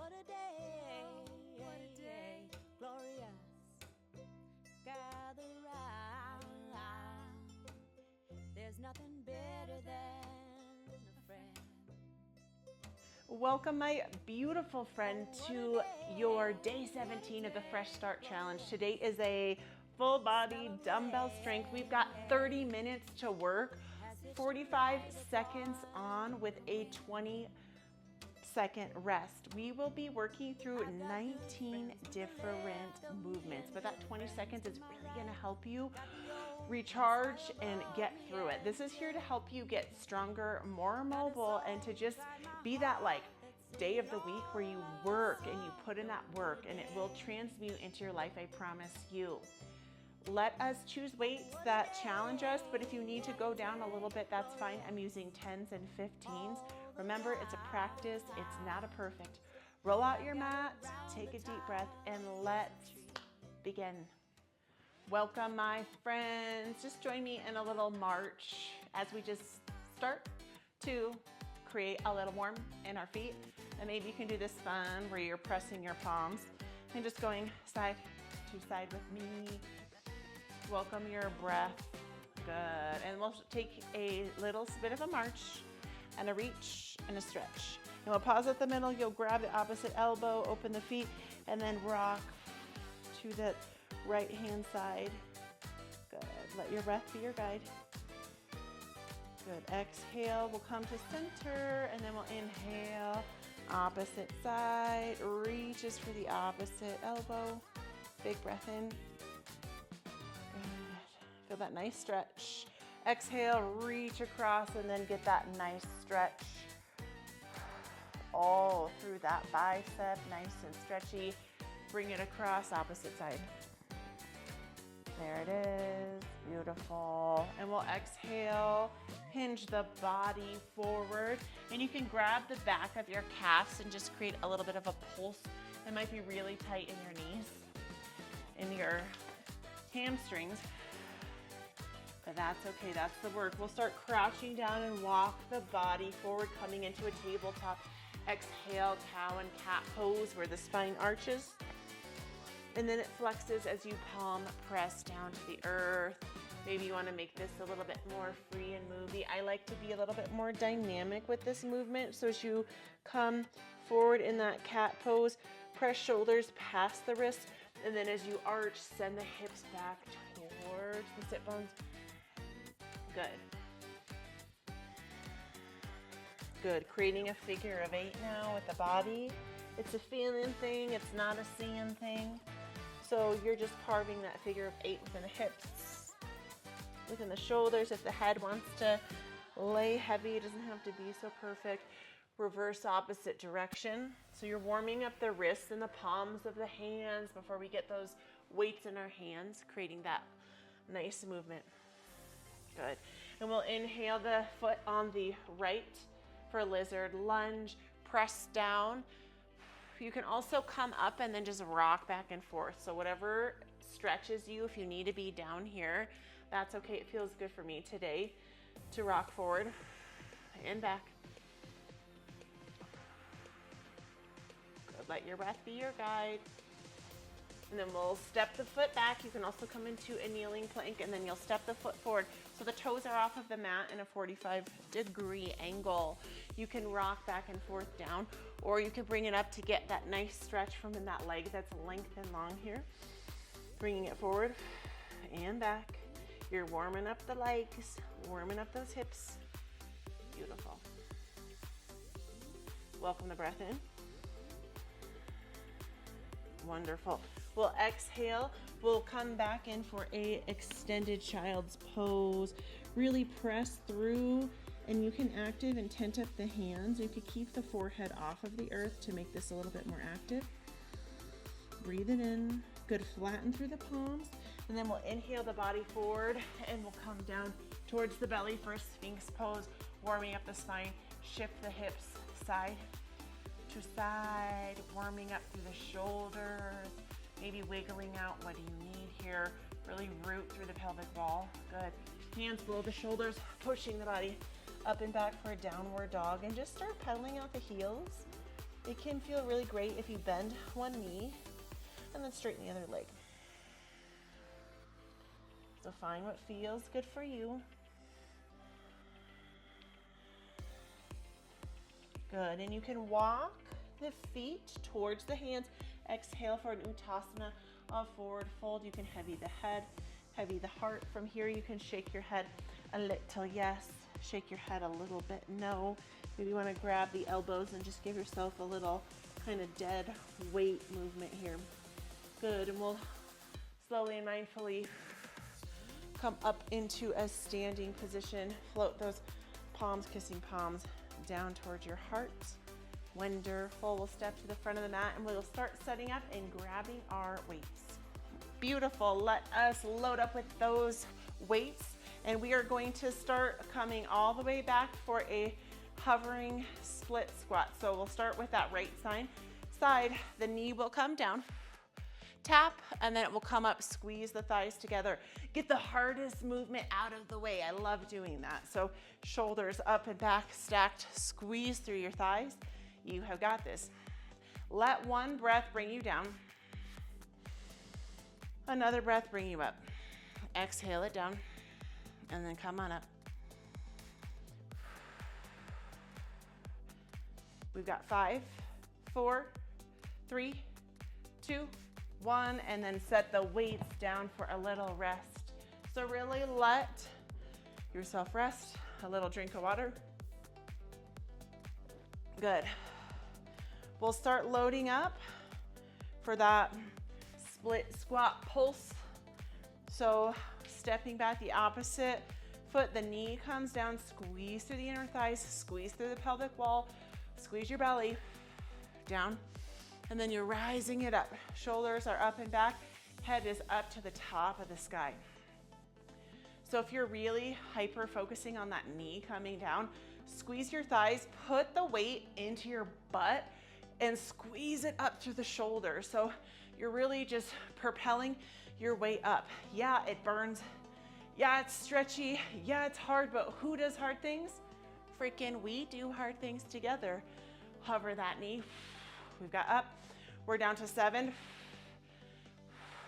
What a day, glorious, gather round. There's nothing better than a friend. Welcome, my beautiful friend, to your day 17 of the Fresh Start Challenge. Today is a full body dumbbell strength. We've got 30 minutes to work, 45 seconds on with a 20-second rest. We will be working through 19 different movements, but that 20 seconds is really going to help you recharge and get through it. This is here to help you get stronger, more mobile, and to just be that like day of the week where you work and you put in that work, and it will transmute into your life, I promise you. Let us choose weights that challenge us, but if you need to go down a little bit, that's fine. I'm using 10s and 15s. Remember, it's a practice, it's not a perfect. Roll out your mat, take a deep breath, and let's begin. Welcome, my friends. Just join me in a little march as we just start to create a little warm in our feet. And maybe you can do this fun where you're pressing your palms and just going side to side with me. Welcome your breath. Good. And we'll take a little bit of a march and a reach and a stretch. And we'll pause at the middle. You'll grab the opposite elbow, open the feet, and then rock to the right hand side. Good. Let your breath be your guide. Good. Exhale. We'll come to center, and then we'll inhale. Opposite side. Reaches for the opposite elbow. Big breath in. Good. Feel that nice stretch. Exhale. Reach across, and then get that nice stretch all through that bicep. Nice and stretchy. Bring it across, opposite side. There it is, beautiful. And we'll exhale, hinge the body forward. And you can grab the back of your calves and just create a little bit of a pulse. It might be really tight in your knees, in your hamstrings, but that's okay, that's the work. We'll start crouching down and walk the body forward, coming into a tabletop. Exhale, cow and cat pose where the spine arches. And then it flexes as you palm press down to the earth. Maybe you want to make this a little bit more free and moving. I like to be a little bit more dynamic with this movement. So as you come forward in that cat pose, press shoulders past the wrist. And then as you arch, send the hips back towards the sit bones. Good. Good. Creating a figure of 8 now with the body. It's a feeling thing. It's not a seeing thing. So you're just carving that figure of 8 within the hips, within the shoulders. If the head wants to lay heavy, it doesn't have to be so perfect. Reverse opposite direction. So you're warming up the wrists and the palms of the hands before we get those weights in our hands, creating that nice movement. Good. And we'll inhale the foot on the right for lizard lunge. Press down. You can also come up and then just rock back and forth. So whatever stretches you, if you need to be down here, that's okay. It feels good for me today to rock forward and back. Good. Let your breath be your guide. And then we'll step the foot back. You can also come into a kneeling plank, and then you'll step the foot forward. So the toes are off of the mat in a 45-degree angle. You can rock back and forth down, or you can bring it up to get that nice stretch from in that leg that's length and long here. Bringing it forward and back. You're warming up the legs, warming up those hips. Beautiful. Welcome the breath in. Wonderful. We'll exhale. We'll come back in for a extended child's pose. Really press through, and you can active and tent up the hands. You could keep the forehead off of the earth to make this a little bit more active. Breathe it in. Good. Flatten through the palms. And then we'll inhale the body forward, and we'll come down towards the belly for a Sphinx pose, warming up the spine. Shift the hips side to side, warming up through the shoulders, maybe wiggling out. What do you need here? Really root through the pelvic wall. Good. Hands below the shoulders, pushing the body up and back for a downward dog, and just start pedaling out the heels It can feel really great if you bend one knee and then straighten the other leg. So find what feels good for you. Good, and you can walk the feet towards the hands. Exhale for an Uttasana of forward fold. You can heavy the head, heavy the heart. From here, you can shake your head a little yes, shake your head a little bit no. Maybe you want to grab the elbows and just give yourself a little kind of dead weight movement here. Good, and we'll slowly and mindfully come up into a standing position. Float those palms, kissing palms down towards your heart. Wonderful. We'll step to the front of the mat and we'll start setting up and grabbing our weights. Beautiful. Let us load up with those weights, and we are going to start coming all the way back for a hovering split squat. So we'll start with that right side. The knee will come down, tap, and then it will come up. Squeeze the thighs together. Get the hardest movement out of the way. I love doing that. So shoulders up and back, stacked. Squeeze through your thighs. You have got this. Let one breath bring you down. Another breath bring you up. Exhale it down, and then come on up. We've got 5, 4, 3, 2, 1, and then set the weights down for a little rest. So really let yourself rest. A little drink of water. Good. We'll start loading up for that split squat pulse. So stepping back the opposite foot, the knee comes down, squeeze through the inner thighs, squeeze through the pelvic wall, squeeze your belly down, and then you're rising it up. Shoulders are up and back, head is up to the top of the sky. So if you're really hyper focusing on that knee coming down, squeeze your thighs, put the weight into your butt, and squeeze it up through the shoulders. So you're really just propelling your way up. Yeah, it burns. Yeah, it's stretchy. Yeah, it's hard, but who does hard things? Freaking we do hard things together. Hover that knee. We've got up. We're down to 7.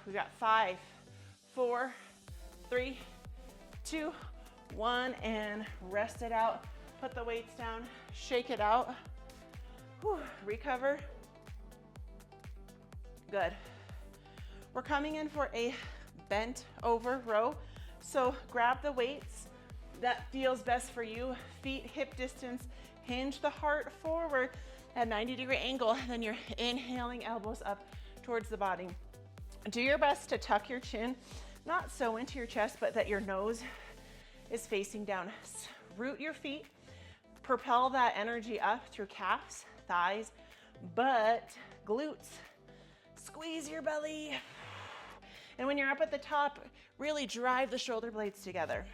We've got 5, 4, 3, 2, 1, and rest it out. Put the weights down, shake it out. Whew, recover. Good. We're coming in for a bent over row. So grab the weights that feels best for you. Feet hip distance, hinge the heart forward at 90-degree angle. Then you're inhaling, elbows up towards the body. Do your best to tuck your chin, not so into your chest, but that your nose is facing down. Root your feet, propel that energy up through calves, thighs, butt, glutes. Squeeze your belly. And when you're up at the top, really drive the shoulder blades together.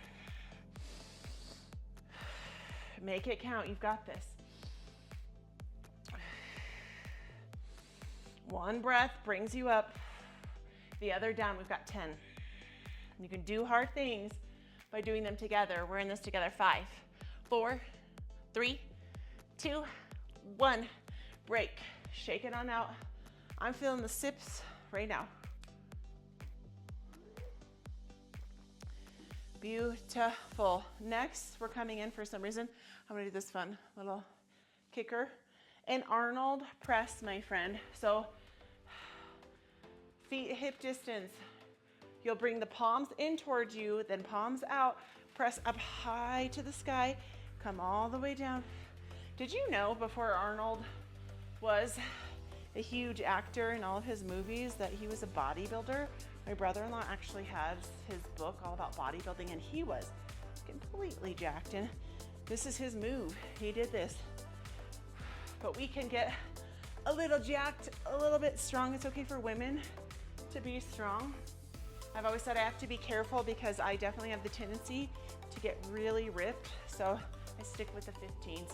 Make it count. You've got this. One breath brings you up. The other down. We've got 10. You can do hard things by doing them together. We're in this together. 5, 4, 3, 2, 1. Break. Shake it on out. I'm feeling the sips right now. Beautiful. Next, we're coming in for some reason. I'm gonna do this fun little kicker. An Arnold press, my friend. So feet hip distance. You'll bring the palms in towards you, then palms out. Press up high to the sky. Come all the way down. Did you know before Arnold was a huge actor in all of his movies that he was a bodybuilder? My brother-in-law actually has his book all about bodybuilding, and he was completely jacked, and this is his move. He did this. But we can get a little jacked, a little bit strong. It's okay for women to be strong. I've always said I have to be careful because I definitely have the tendency to get really ripped, so I stick with the 15s.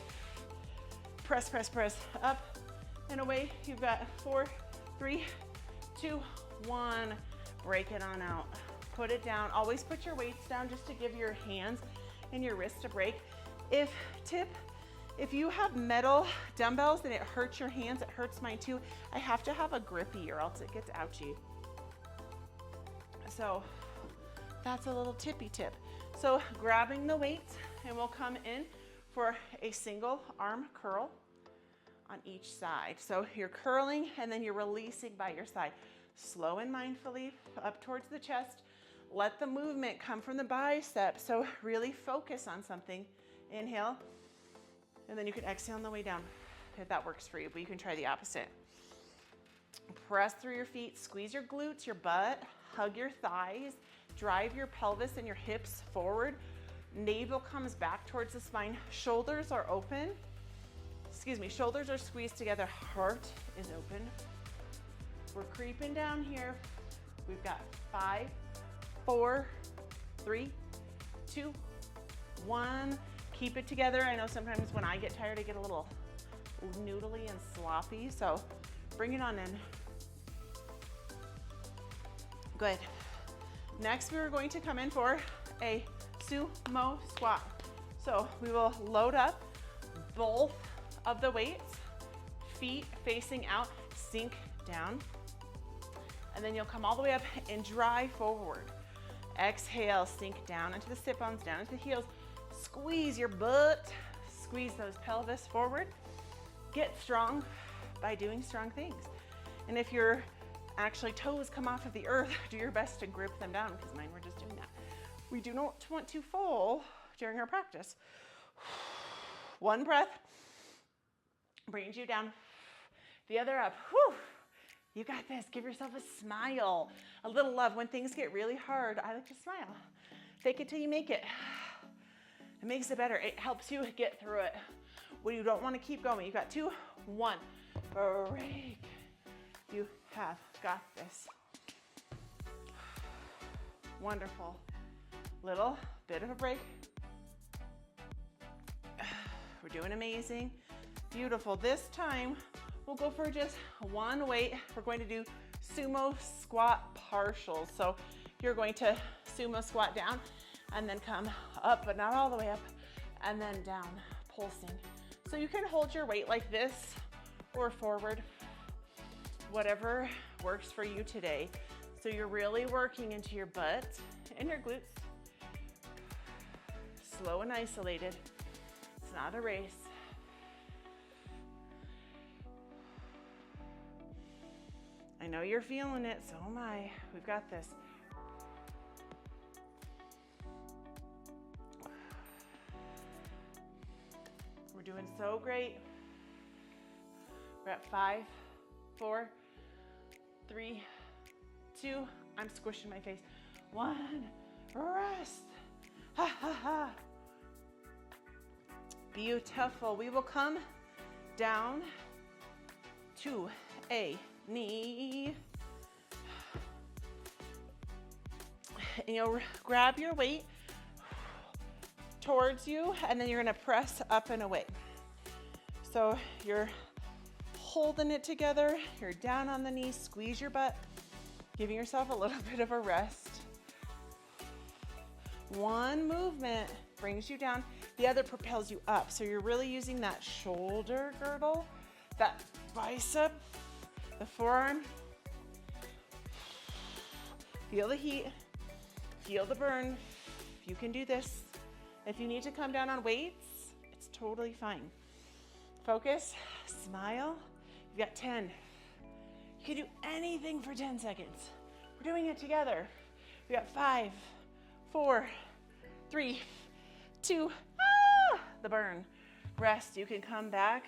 Press, press, press, up and away. You've got 4, 3, 2, 1. Break it on out. Put it down. Always put your weights down just to give your hands and your wrists a break. If If you have metal dumbbells and it hurts your hands, it hurts mine too. I have to have a grippy or else it gets ouchy. So that's a little tippy tip. So grabbing the weights, and we'll come in for a single arm curl on each side. So you're curling and then you're releasing by your side. Slow and mindfully up towards the chest. Let the movement come from the bicep. So really focus on something. Inhale, and then you can exhale on the way down if that works for you, but you can try the opposite. Press through your feet, squeeze your glutes, your butt, hug your thighs, drive your pelvis and your hips forward. Navel comes back towards the spine. Shoulders are open. Shoulders are squeezed together. Heart is open. We're creeping down here. We've got 5, 4, 3, 2, 1. Keep it together. I know sometimes when I get tired, I get a little noodly and sloppy, so bring it on in. Good. Next, we are going to come in for a sumo squat. So we will load up both of the weights, feet facing out, sink down, and then you'll come all the way up and drive forward. Exhale, sink down into the sit bones, down into the heels. Squeeze your butt, squeeze those pelvis forward. Get strong by doing strong things. And if your actually toes come off of the earth, do your best to grip them down, because mine were just doing that. We do not want to fall during our practice. One breath brings you down, the other up. Whew. You got this. Give yourself a smile, a little love. When things get really hard, I like to smile. Fake it till you make it. It makes it better. It helps you get through it. When you don't want to keep going, you got 2, 1, break. You have got this. Wonderful. Little bit of a break. We're doing amazing. Beautiful. This time, we'll go for just one weight. We're going to do sumo squat partials. So you're going to sumo squat down and then come up, but not all the way up, and then down, pulsing. So you can hold your weight like this or forward, whatever works for you today. So you're really working into your butt and your glutes. Slow and isolated. It's not a race. I know you're feeling it, so am I. We've got this. We're doing so great. We're at 5, 4, 3, 2. I'm squishing my face. 1, rest. Ha ha ha. Beautiful. We will come down to a knee. And you'll grab your weight towards you, and then you're gonna press up and away. So you're holding it together, you're down on the knees, squeeze your butt, giving yourself a little bit of a rest. One movement brings you down, the other propels you up. So you're really using that shoulder girdle, that bicep, the forearm. Feel the heat, feel the burn. You can do this. If you need to come down on weights, it's totally fine. Focus, smile. You've got 10. You can do anything for 10 seconds. We're doing it together. We got 5, 4, 3, 2, the burn. Rest. You can come back.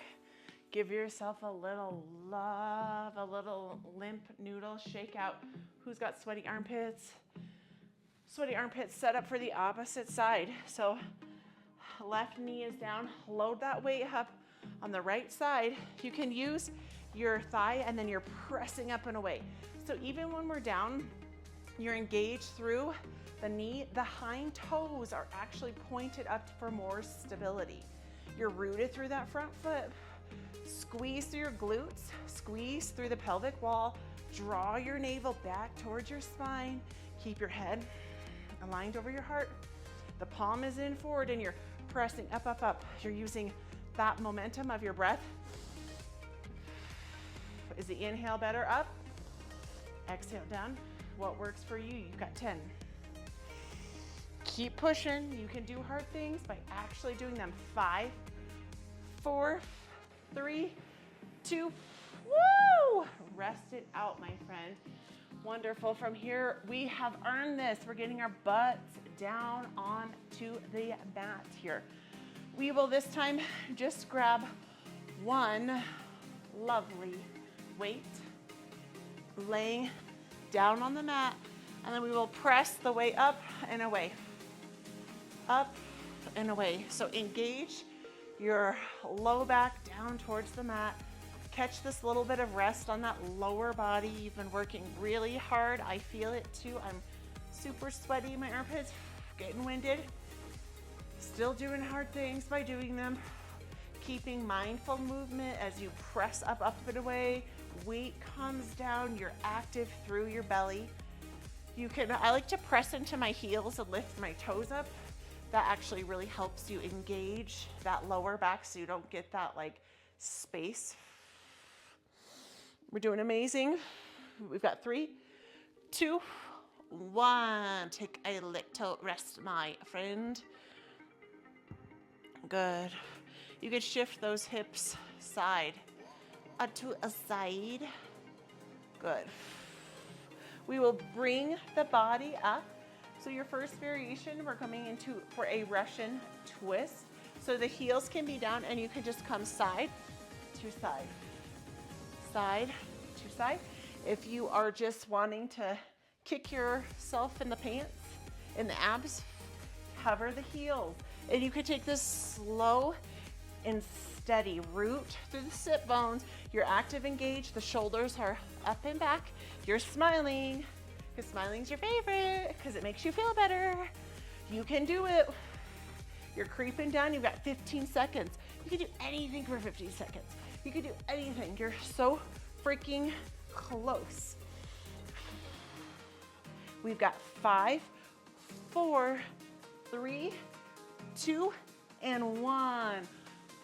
Give yourself a little love, a little limp noodle shake out. Who's got sweaty armpits? Sweaty armpits set up for the opposite side. So left knee is down. Load that weight up on the right side. You can use your thigh and then you're pressing up and away. So even when we're down, you're engaged through the knee. The hind toes are actually pointed up for more stability. You're rooted through that front foot. Squeeze through your glutes, squeeze through the pelvic wall, draw your navel back towards your spine. Keep your head aligned over your heart. The palm is in forward and you're pressing up, up, up. You're using that momentum of your breath. Is the inhale better? Up. Exhale down. What works for you? You've got 10. Keep pushing. You can do hard things by actually doing them. 5, 4, 3, 2. Woo! Rest it out, my friend. Wonderful. From here, we have earned this. We're getting our butts down onto the mat here. We will this time just grab one lovely weight, laying down on the mat, and then we will press the weight up and away. Up and away. So engage your low back down towards the mat. Catch this little bit of rest on that lower body. You've been working really hard. I feel it too. I'm super sweaty in my armpits, getting winded. Still doing hard things by doing them. Keeping mindful movement as you press up and away. Weight comes down, you're active through your belly. I like to press into my heels and lift my toes up. That actually really helps you engage that lower back so you don't get that like space. We're doing amazing. We've got 3, 2, 1. Take a little rest, my friend. Good. You can shift those hips side to a side. Good. We will bring the body up. So your first variation, we're coming into for a Russian twist. So the heels can be down and you can just come side to side. Side to side. If you are just wanting to kick yourself in the pants, in the abs, hover the heels. And you can take this slow and steady root through the sit bones. You're active, engaged. The shoulders are up and back. You're smiling, because smiling's your favorite, because it makes you feel better. You can do it. You're creeping down. You've got 15 seconds. You can do anything for 15 seconds. You can do anything. You're so freaking close. We've got 5, 4, 3, 2, and 1.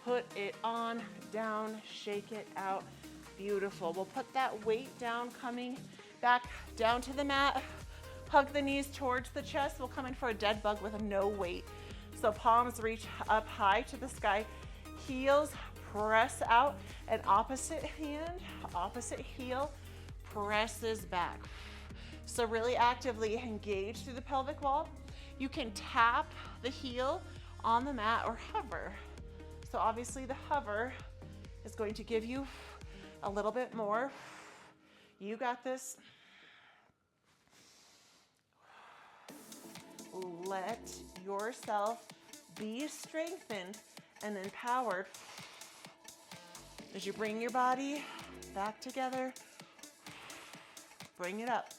Put it on, down, shake it out. Beautiful. We'll put that weight down, coming back down to the mat. Hug the knees towards the chest. We'll come in for a dead bug with no weight. So palms reach up high to the sky. Heels press out, and opposite hand, opposite heel presses back. So really actively engage through the pelvic wall. You can tap the heel on the mat or hover. So obviously the hover is going to give you a little bit more. You got this. Let yourself be strengthened and empowered as you bring your body back together. Bring it up.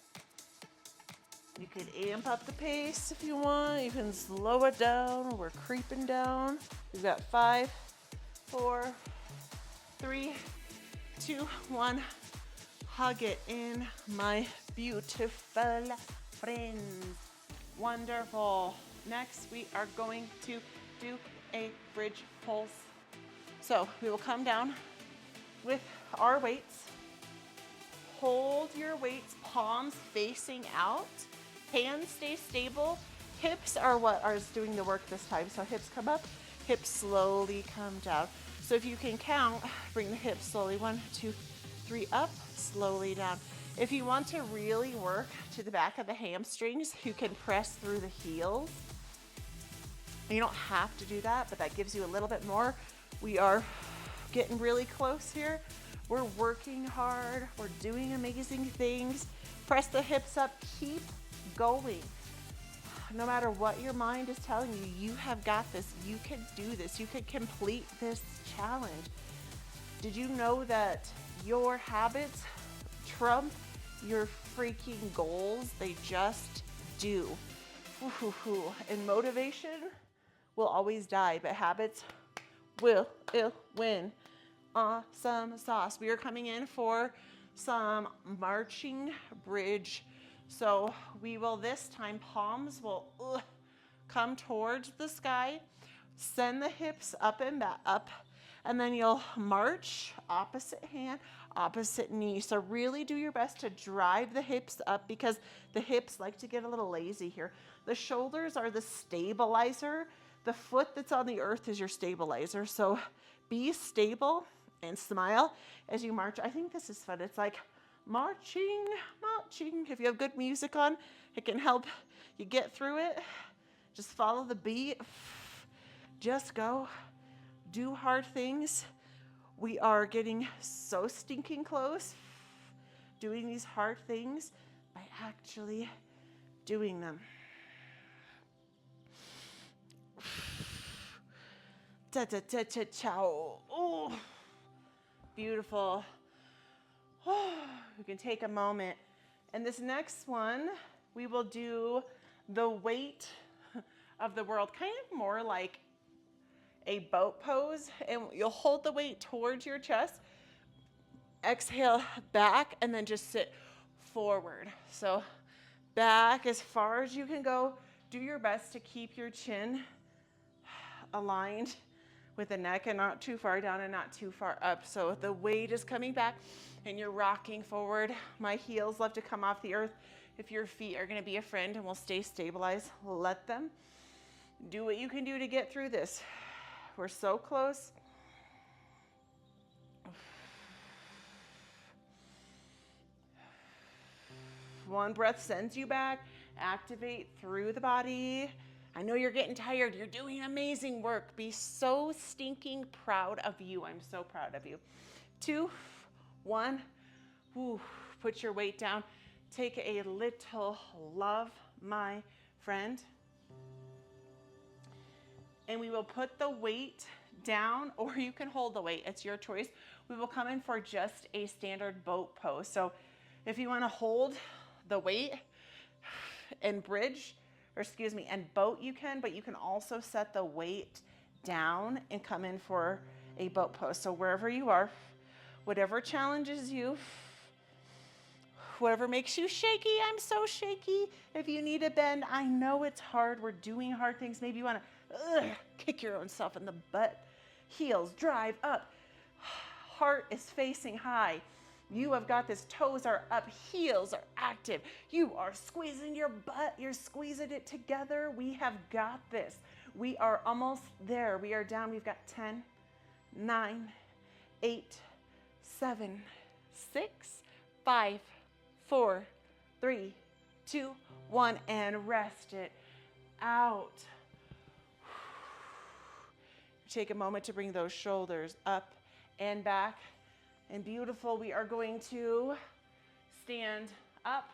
You can amp up the pace if you want. You can slow it down. We're creeping down. We've got 5, 4, 3, 2, 1. Hug it in, my beautiful friends. Wonderful. Next, we are going to do a bridge pulse. So we will come down with our weights. Hold your weights, palms facing out. Hands stay stable. Hips are what are doing the work this time. So hips come up, hips slowly come down. So if you can count, bring the hips slowly. 1, 2, 3 up, slowly down. If you want to really work to the back of the hamstrings, you can press through the heels. You don't have to do that, but that gives you a little bit more. We are getting really close here. We're working hard. We're doing amazing things. Press the hips up. Keep going. No matter what your mind is telling you, you have got this. You can do this. You can complete this challenge. Did you know that your habits trump your freaking goals? They just do. And motivation will always die, but habits will win. Awesome sauce. We are coming in for some marching bridge. So we will this time, palms will come towards the sky. Send the hips up and back, up and then you'll march, opposite hand, opposite knee. So really do your best to drive the hips up because the hips like to get a little lazy here. The shoulders are the stabilizer. The foot that's on the earth is your stabilizer. So be stable and smile as you march. I think this is fun. It's like marching, marching. If you have good music on, it can help you get through it. Just follow the beat. Just go. Do hard things. We are getting so stinking close doing these hard things by actually doing them. Ta-ta-ta-ta-chow. Oh, beautiful. Oh, we can take a moment. And this next one, we will do the weight of the world, kind of more like a boat pose. And you'll hold the weight towards your chest. Exhale back and then just sit forward. So back as far as you can go. Do your best to keep your chin aligned with the neck and not too far down and not too far up. So the weight is coming back and you're rocking forward. My heels love to come off the earth. If your feet are going to be a friend and will stay stabilized, let them. Do what you can do to get through this. We're so close. One breath sends you back. Activate through the body. I know you're getting tired. You're doing amazing work. Be so stinking proud of you. I'm so proud of you. 2, 1. Woo. Put your weight down. Take a little love, my friend. And we will put the weight down, or you can hold the weight. It's your choice. We will come in for just a standard boat pose. So if you want to hold the weight and bridge, and boat, you can, but you can also set the weight down and come in for a boat pose. So wherever you are, whatever challenges you, whatever makes you shaky, I'm so shaky. If you need a bend, I know it's hard. We're doing hard things. Maybe you want to kick your own self in the butt. Heels drive up. Heart is facing high. You have got this. Toes are up. Heels are active. You are squeezing your butt. You're squeezing it together. We have got this. We are almost there. We are down. We've got 10, 9, 8, 7, 6, 5, 4, 3, 2, 1, and rest it out. Take a moment to bring those shoulders up and back. And beautiful, we are going to stand up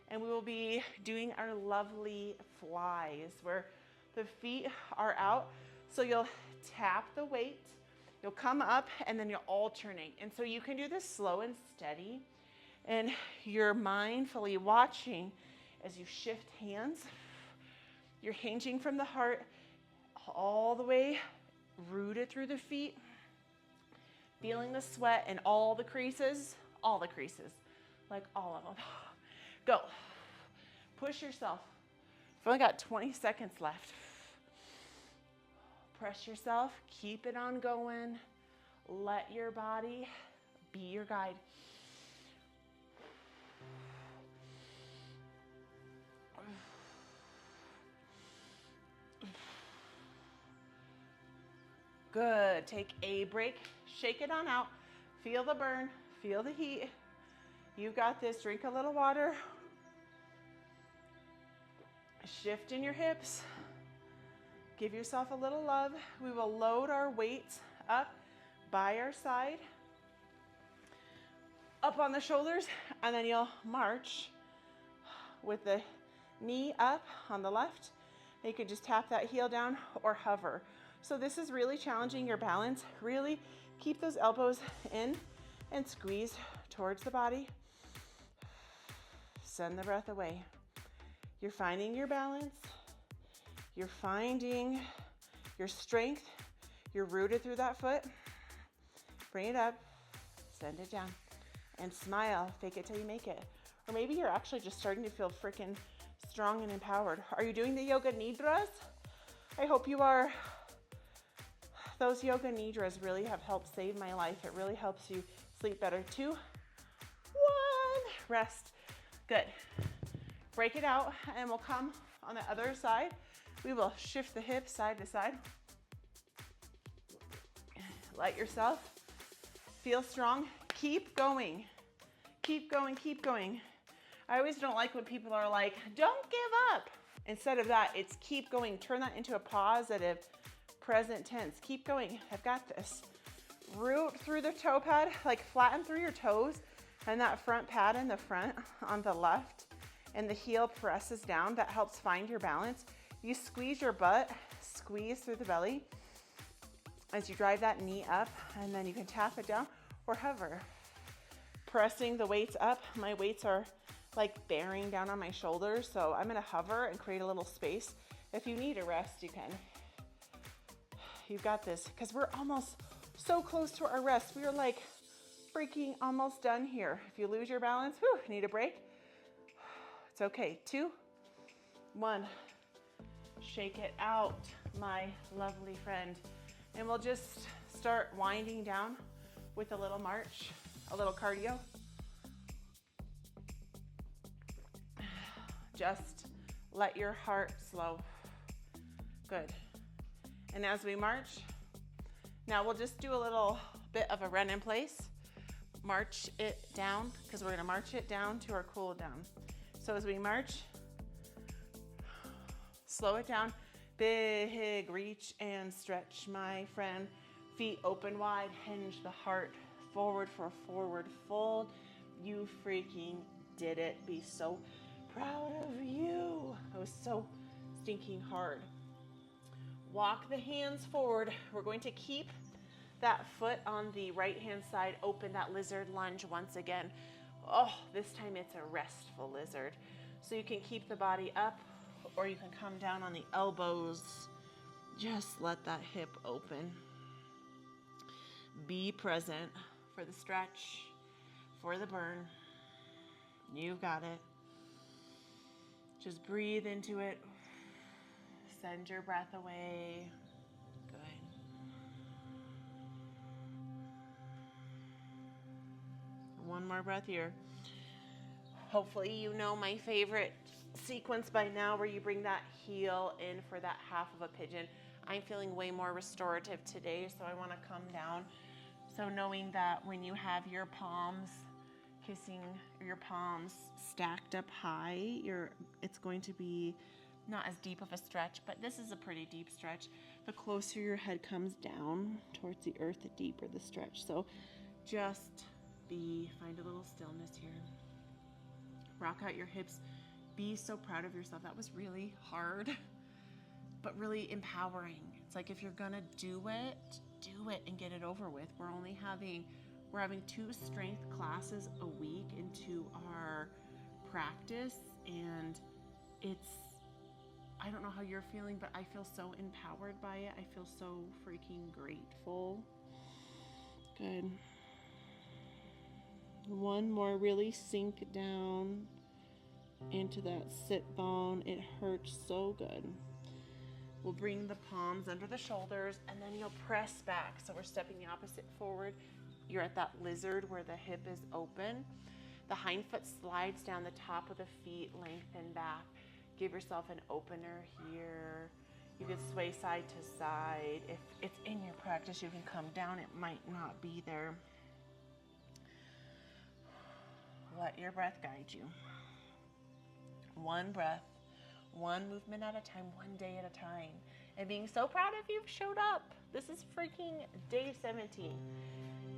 and we will be doing our lovely flies where the feet are out. So you'll tap the weight, you'll come up and then you'll alternate. And so you can do this slow and steady and you're mindfully watching as you shift hands. You're hinging from the heart all the way, rooted through the feet. Feeling the sweat in all the creases, like all of them. Go. Push yourself. We've only got 20 seconds left. Press yourself. Keep it on going. Let your body be your guide. Good. Take a break. Shake it on out. Feel the burn. Feel the heat. You got this. Drink a little water. Shift in your hips. Give yourself a little love. We will load our weights up by our side. Up on the shoulders. And then you'll march with the knee up on the left. You can just tap that heel down or hover. So this is really challenging your balance. Really keep those elbows in and squeeze towards the body. Send the breath away. You're finding your balance. You're finding your strength. You're rooted through that foot. Bring it up. Send it down. And smile. Fake it till you make it. Or maybe you're actually just starting to feel freaking strong and empowered. Are you doing the yoga nidras? I hope you are. those yoga nidras really have helped save my life. It really helps you sleep better. 2, 1, rest. Good. Break it out, and we'll come on the other side. We will shift the hips side to side. Let yourself feel strong. Keep going. Keep going, keep going. I always don't like when people are like, don't give up. Instead of that, it's keep going. Turn that into a positive present tense. Keep going. I've got this. Root through the toe pad, like flatten through your toes, and that front pad in the front on the left, and the heel presses down. That helps find your balance. You squeeze your butt, squeeze through the belly as you drive that knee up, and then you can tap it down or hover. Pressing the weights up. My weights are like bearing down on my shoulders, so I'm gonna hover and create a little space. If you need a rest, you can. You've got this, because we're almost so close to our rest. We are like freaking almost done here. If you lose your balance, need a break? It's okay. 2, 1. Shake it out, my lovely friend. And we'll just start winding down with a little march, a little cardio. Just let your heart slow. Good. And as we march, now we'll just do a little bit of a run in place. March it down, because we're gonna march it down to our cool down. So as we march, slow it down. Big reach and stretch, my friend. Feet open wide, hinge the heart. Forward for a forward fold. You freaking did it. Be so proud of you. It was so stinking hard. Walk the hands forward. We're going to keep that foot on the right hand side open, that lizard lunge once again. Oh, this time it's a restful lizard. So you can keep the body up, or you can come down on the elbows. Just let that hip open. Be present for the stretch, for the burn. You got it. Just breathe into it. Send your breath away. Good. One more breath here. Hopefully you know my favorite sequence by now, where you bring that heel in for that half of a pigeon. I'm feeling way more restorative today, so I want to come down. So knowing that when you have your palms kissing, your palms stacked up high, it's going to be not as deep of a stretch, but this is a pretty deep stretch. The closer your head comes down towards the earth, the deeper the stretch. So just find a little stillness here. Rock out your hips. Be so proud of yourself. That was really hard, but really empowering. It's like, if you're gonna do it and get it over with. We're having 2 strength classes a week into our practice, and I don't know how you're feeling, but I feel so empowered by it. I feel so freaking grateful. Good. One more. Really sink down into that sit bone. It hurts so good. We'll bring the palms under the shoulders, and then you'll press back. So we're stepping the opposite forward. You're at that lizard where the hip is open. The hind foot slides down the top of the feet, lengthen back. Give yourself an opener here. You can sway side to side. If it's in your practice, you can come down. It might not be there. Let your breath guide you. One breath, one movement at a time, one day at a time. And being so proud of you've showed up. This is freaking day 17.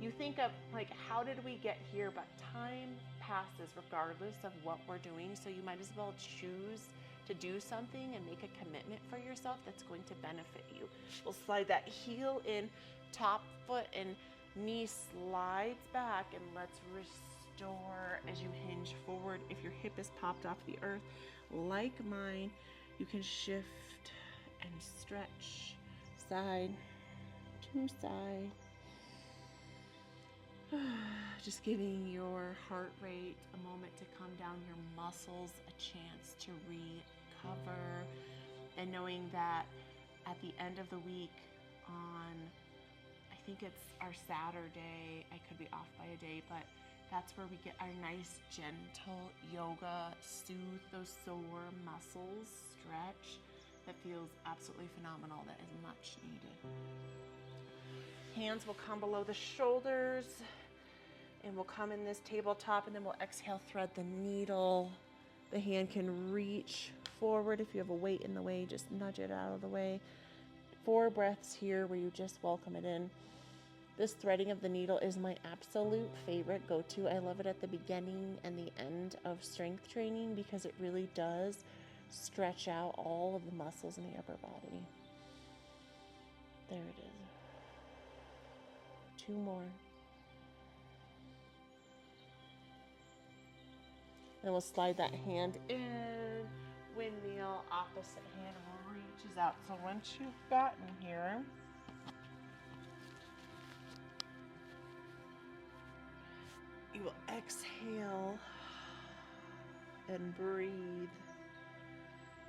You think of, like, how did we get here? But time passes regardless of what we're doing. So you might as well choose to do something and make a commitment for yourself that's going to benefit you. We'll slide that heel in, top foot and knee slides back, and let's restore as you hinge forward. If your hip is popped off the earth like mine, you can shift and stretch side to side. Just giving your heart rate a moment to come down, your muscles a chance to recover, and knowing that at the end of the week on think it's our Saturday. I could be off by a day, but that's where we get our nice, gentle yoga, soothe those sore muscles, stretch. That feels absolutely phenomenal. That is much needed. Hands will come below the shoulders and we'll come in this tabletop, and then we'll exhale, thread the needle. The hand can reach forward. If you have a weight in the way, just nudge it out of the way. 4 breaths here where you just welcome it in. This threading of the needle is my absolute favorite go-to. I love it at the beginning and the end of strength training because it really does stretch out all of the muscles in the upper body. There it is. 2 more. Then we'll slide that hand in. Windmill, opposite hand reaches out. So once you've gotten here, you will exhale and breathe,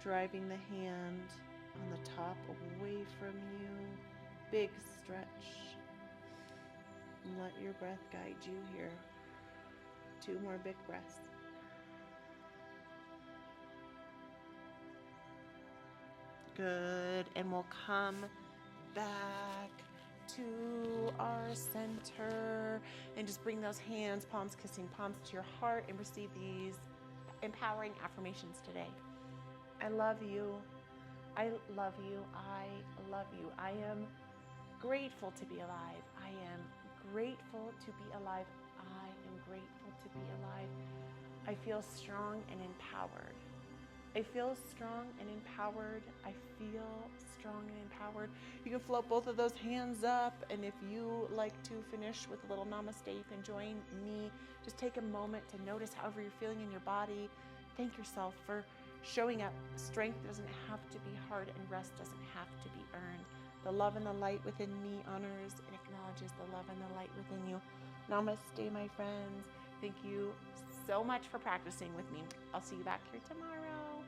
driving the hand on the top away from you. Big stretch. And let your breath guide you here. 2 more big breaths. Good. And we'll come back to our center and just bring those hands, palms kissing palms, to your heart, and receive these empowering affirmations today. I love you. I love you. I love you. I am grateful to be alive. I am grateful to be alive. I am grateful to be alive. I feel strong and empowered. I feel strong and empowered. I feel strong and empowered. You can float both of those hands up, and if you like to finish with a little namaste, you can join me. Just take a moment to notice however you're feeling in your body. Thank yourself for showing up. Strength doesn't have to be hard, and rest doesn't have to be earned. The love and the light within me honors and acknowledges the love and the light within you. Namaste, my friends. Thank you so much for practicing with me. I'll see you back here tomorrow.